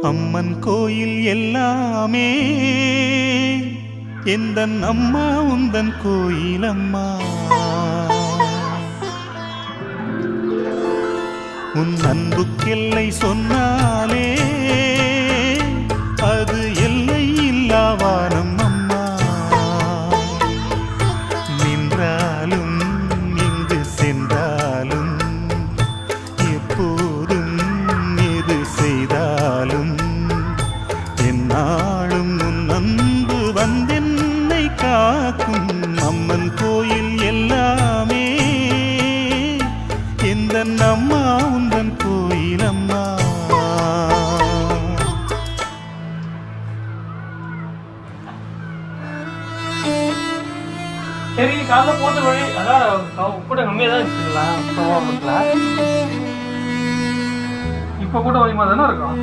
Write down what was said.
அம்மன் கோயில் எல்லாமே எந்தன் அம்மா உந்தன் கோயில் அம்மா. உன் அன்புக்கெல்லை சொன்னாலே அது எல்லை இல்லாவானம் அம்மா. நின்றாலும் எங்கு சென்றாலும் எப்போதும் எது செய்தாலும் என்னாலும் உன் அன்பு வந்தென்னை காக்கும். அம்மன் கோயில் எல்லாமே எந்தன் அம்மா உந்தன் கோயில் அம்மா. சரி காலைல போட்டு வழி அதான் கூட கம்மியாக தான் வச்சுக்கலாம். இப்போ கூட வழிமா தானே இருக்கும்.